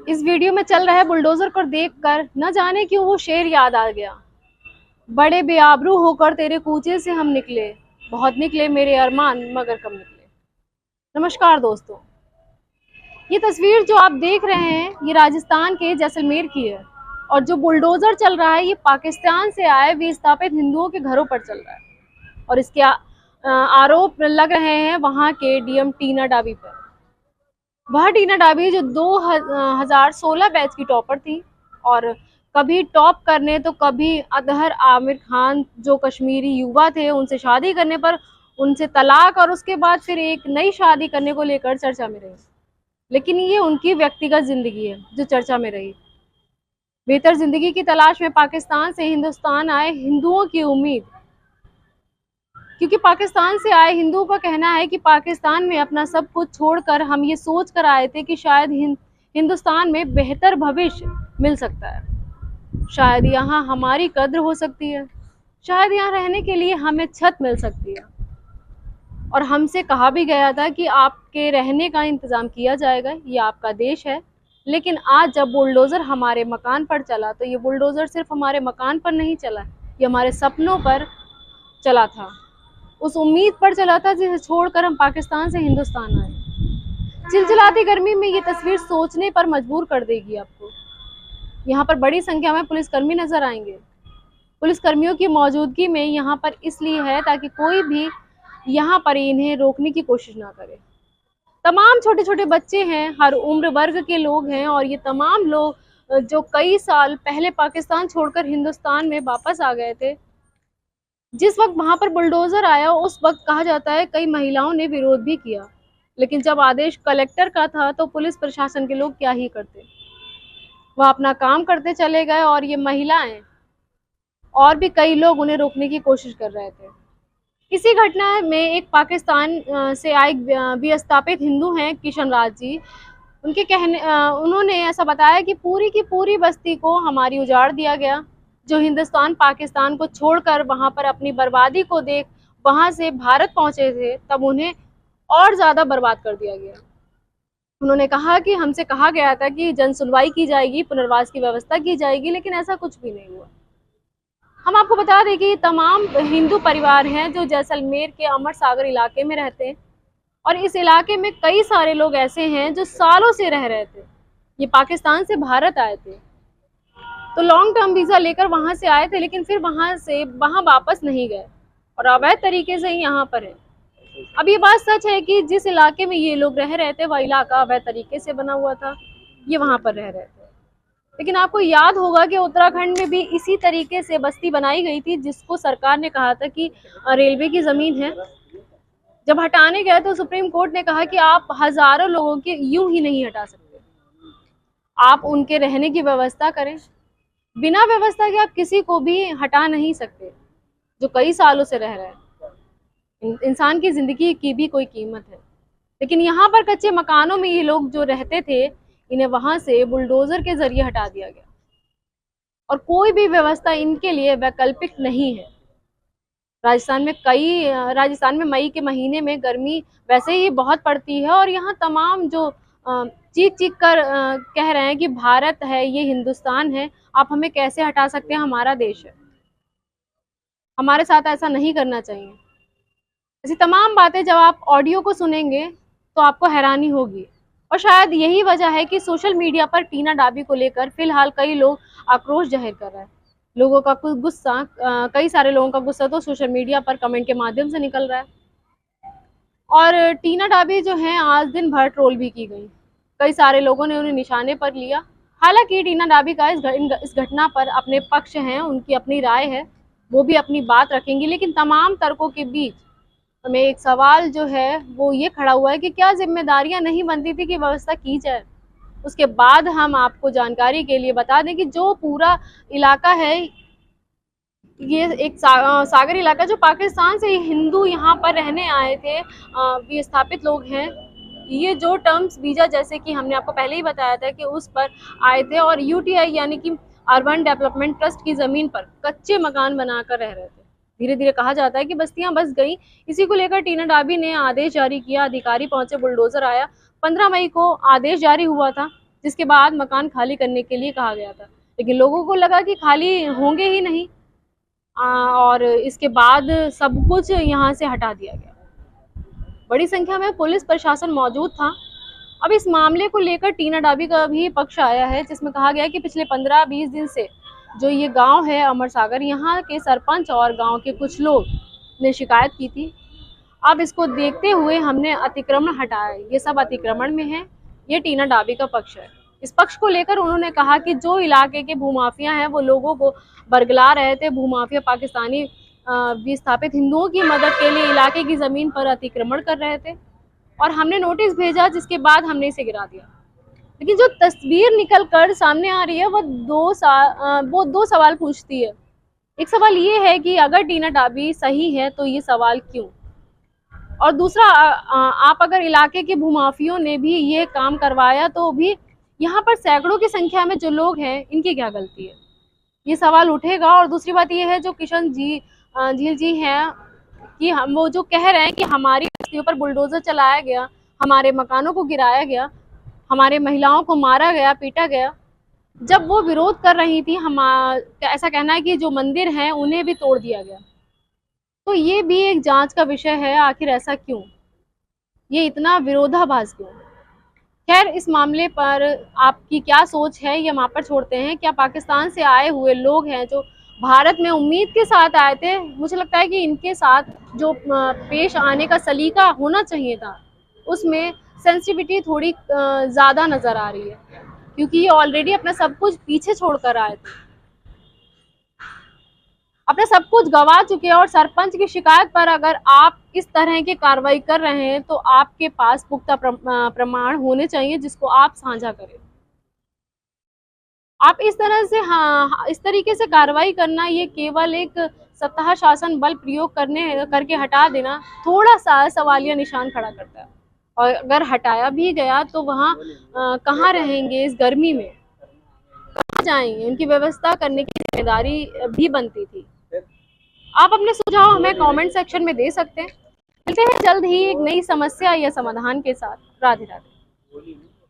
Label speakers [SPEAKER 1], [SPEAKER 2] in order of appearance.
[SPEAKER 1] इस वीडियो में चल रहा है बुलडोजर को देखकर न जाने क्यों वो शेर याद आ गया। बड़े बेआबरू होकर तेरे कूचे से हम निकले, बहुत निकले मेरे अरमान मगर कम निकले। नमस्कार दोस्तों, ये तस्वीर जो आप देख रहे हैं ये राजस्थान के जैसलमेर की है और जो बुलडोजर चल रहा है ये पाकिस्तान से आए विस्थापित हिंदुओं के घरों पर चल रहा है और इसके आरोप लग रहे हैं वहां के डीएम टीना डाबी पर। वह टीना डाबी जो 2016 बैच की टॉपर थी और कभी टॉप करने तो कभी अतहर आमिर खान जो कश्मीरी युवा थे उनसे शादी करने पर उनसे तलाक और उसके बाद फिर एक नई शादी करने को लेकर चर्चा में रही। लेकिन ये उनकी व्यक्तिगत जिंदगी है जो चर्चा में रही। बेहतर जिंदगी की तलाश में पाकिस्तान से हिंदुस्तान आए हिंदुओं की उम्मीद, क्योंकि पाकिस्तान से आए हिंदुओं का कहना है कि पाकिस्तान में अपना सब कुछ छोड़कर हम ये सोच कर आए थे कि शायद हिंदुस्तान में बेहतर भविष्य मिल सकता है, शायद यहाँ हमारी कद्र हो सकती है, शायद यहाँ रहने के लिए हमें छत मिल सकती है। और हमसे कहा भी गया था कि आपके रहने का इंतजाम किया जाएगा, ये आपका देश है। लेकिन आज जब बुलडोजर हमारे मकान पर चला तो ये बुलडोजर सिर्फ हमारे मकान पर नहीं चला, ये हमारे सपनों पर चला था, उस उम्मीद पर चला था जिसे छोड़कर हम पाकिस्तान से हिंदुस्तान आए। चिलचिलाती गर्मी में ये तस्वीर सोचने पर मजबूर कर देगी आपको। यहाँ पर बड़ी संख्या में पुलिसकर्मी नजर आएंगे। पुलिसकर्मियों की मौजूदगी में यहाँ पर इसलिए है ताकि कोई भी यहाँ पर इन्हें रोकने की कोशिश ना करे। तमाम छोटे छोटे बच्चे हैं, हर उम्र वर्ग के लोग हैं और ये तमाम लोग जो कई साल पहले पाकिस्तान छोड़कर हिंदुस्तान में वापस आ गए थे। जिस वक्त वहां पर बुलडोजर आया उस वक्त कहा जाता है कई महिलाओं ने विरोध भी किया, लेकिन जब आदेश कलेक्टर का था तो पुलिस प्रशासन के लोग क्या ही करते, वह अपना काम करते चले गए और ये महिलाएं और भी कई लोग उन्हें रोकने की कोशिश कर रहे थे। इसी घटना में एक पाकिस्तान से आए विस्थापित हिंदू हैं किशन राज जी, उन्होंने ऐसा बताया कि पूरी की पूरी बस्ती को हमारी उजाड़ दिया गया। जो हिंदुस्तान पाकिस्तान को छोड़कर वहां पर अपनी बर्बादी को देख वहां से भारत पहुंचे थे तब उन्हें और ज्यादा बर्बाद कर दिया गया। उन्होंने कहा कि हमसे कहा गया था कि जन सुनवाई की जाएगी, पुनर्वास की व्यवस्था की जाएगी, लेकिन ऐसा कुछ भी नहीं हुआ। हम आपको बता दें कि तमाम हिंदू परिवार हैं जो जैसलमेर के अमर सागर इलाके में रहते हैं और इस इलाके में कई सारे लोग ऐसे हैं जो सालों से रह रहे थे। ये पाकिस्तान से भारत आए थे तो लॉन्ग टर्म वीजा लेकर वहां से आए थे, लेकिन फिर वहां वापस नहीं गए और अवैध तरीके से ही यहाँ पर है। अब ये बात सच है कि जिस इलाके में ये लोग रह रहे थे वह इलाका अवैध तरीके से बना हुआ था, ये वहां पर रह रहे थे। लेकिन आपको याद होगा कि उत्तराखंड में भी इसी तरीके से बस्ती बनाई गई थी जिसको सरकार ने कहा था कि रेलवे की जमीन है। जब हटाने गए तो सुप्रीम कोर्ट ने कहा कि आप हजारों लोगों के यूं ही नहीं हटा सकते, आप उनके रहने की व्यवस्था करें। बिना व्यवस्था के आप किसी को भी हटा नहीं सकते जो कई सालों से रह रहे हैं। इंसान की जिंदगी की भी कोई कीमत है। लेकिन यहाँ पर कच्चे मकानों में ये लोग जो रहते थे इन्हें वहां से बुलडोजर के जरिए हटा दिया गया और कोई भी व्यवस्था इनके लिए वैकल्पिक नहीं है। राजस्थान में मई के महीने में गर्मी वैसे ही बहुत पड़ती है और यहाँ तमाम जो चीख चीख कर कह रहे हैं कि भारत है, ये हिंदुस्तान है, आप हमें कैसे हटा सकते हैं, हमारा देश है, हमारे साथ ऐसा नहीं करना चाहिए। ऐसी तमाम बातें जब आप ऑडियो को सुनेंगे तो आपको हैरानी होगी और शायद यही वजह है कि सोशल मीडिया पर टीना डाबी को लेकर फिलहाल कई लोग आक्रोश जाहिर कर रहे हैं। लोगों का कुछ गुस्सा, कई सारे लोगों का गुस्सा तो सोशल मीडिया पर कमेंट के माध्यम से निकल रहा है और टीना डाबी जो है आज दिन भर ट्रोल भी की गई। कई सारे लोगों ने उन्हें निशाने पर लिया। हालांकि टीना डाबी का इस घटना पर अपने पक्ष हैं, उनकी अपनी राय है, वो भी अपनी बात रखेंगी। लेकिन तमाम तर्कों के बीच हमें एक सवाल जो है वो ये खड़ा हुआ है कि क्या जिम्मेदारियां नहीं बनती थी कि व्यवस्था की जाए। उसके बाद हम आपको जानकारी के लिए बता दें कि जो पूरा इलाका है ये एक सागर इलाका जो पाकिस्तान से हिंदू यहाँ पर रहने आए थे, विस्थापित लोग हैं, ये जो टर्म्स वीजा जैसे कि हमने आपको पहले ही बताया था कि उस पर आए थे और यूटीआई यानी कि अर्बन डेवलपमेंट ट्रस्ट की जमीन पर कच्चे मकान बनाकर रह रहे थे। धीरे धीरे कहा जाता है कि बस्तियां बस गई। इसी को लेकर टीना डाबी ने आदेश जारी किया, अधिकारी पहुंचे, बुलडोजर आया। 15 मई को आदेश जारी हुआ था जिसके बाद मकान खाली करने के लिए कहा गया था, लेकिन लोगों को लगा कि खाली होंगे ही नहीं, और इसके बाद सब कुछ यहाँ से हटा दिया गया। बड़ी संख्या में पुलिस प्रशासन मौजूद था। अब इस मामले को लेकर टीना डाबी का भी पक्ष आया है, जिसमें कहा गया कि पिछले 15-20 दिन से जो ये गांव है अमर सागर, यहाँ के सरपंच और गांव के कुछ लोग ने शिकायत की थी। अब इसको देखते हुए हमने अतिक्रमण हटाया, ये सब अतिक्रमण में है। ये टीना डाबी का पक्ष है। इस पक्ष को लेकर उन्होंने कहा कि जो इलाके के भूमाफिया हैं वो लोगों को बरगला रहे थे। भूमाफिया पाकिस्तानी विस्थापित हिंदुओं की मदद के लिए इलाके की जमीन पर अतिक्रमण कर रहे थे, और हमने नोटिस भेजा, जिसके बाद हमने इसे गिरा दिया। लेकिन जो तस्वीर निकल कर सामने आ रही है वो दो सवाल पूछती है। एक सवाल ये है कि अगर टीना डाबी सही है तो ये सवाल क्यों, और दूसरा, आप अगर इलाके के भूमाफियों ने भी ये काम करवाया तो भी यहाँ पर सैकड़ों की संख्या में जो लोग हैं, इनकी क्या गलती है, ये सवाल उठेगा। और दूसरी बात ये है, जो किशन झील जी हैं कि हम वो जो कह रहे हैं कि हमारी बस्तियों पर बुलडोजर चलाया गया, हमारे मकानों को गिराया गया, हमारे महिलाओं को मारा गया, पीटा गया, जब वो विरोध कर रही थी, ऐसा कहना है कि जो मंदिर हैं उन्हें भी तोड़ दिया गया। तो ये भी एक जांच का विषय है, आखिर ऐसा क्यों, ये इतना विरोधाभास क्यों। खैर, इस मामले पर आपकी क्या सोच है ये हम आप पर छोड़ते हैं। क्या पाकिस्तान से आए हुए लोग हैं जो भारत में उम्मीद के साथ आए थे, मुझे लगता है कि इनके साथ जो पेश आने का सलीका होना चाहिए था, उसमें सेंसिटिविटी थोड़ी ज़्यादा नज़र आ रही है, क्योंकि ये ऑलरेडी अपना सब कुछ पीछे छोड़कर आए थे, अपना सब कुछ गवा चुके हैं। और सरपंच की शिकायत पर अगर आप इस तरह की कार्रवाई कर रहे हैं तो आपके पास पुख्ता प्रमाण होने चाहिए जिसको आप साझा करें। आप इस तरह से, हाँ, इस तरीके से कार्रवाई करना, ये केवल एक सत्ता शासन बल प्रयोग करके हटा देना थोड़ा सा सवालिया निशान खड़ा करता है। और अगर हटाया भी गया तो वहाँ कहाँ रहेंगे इस गर्मी में, कहाँ जाएंगे, उनकी व्यवस्था करने की जिम्मेदारी भी बनती थी। आप अपने सुझाव हमें कमेंट सेक्शन में दे सकते हैं। मिलते हैं जल्द ही एक नई समस्या या समाधान के साथ। राधे राधे।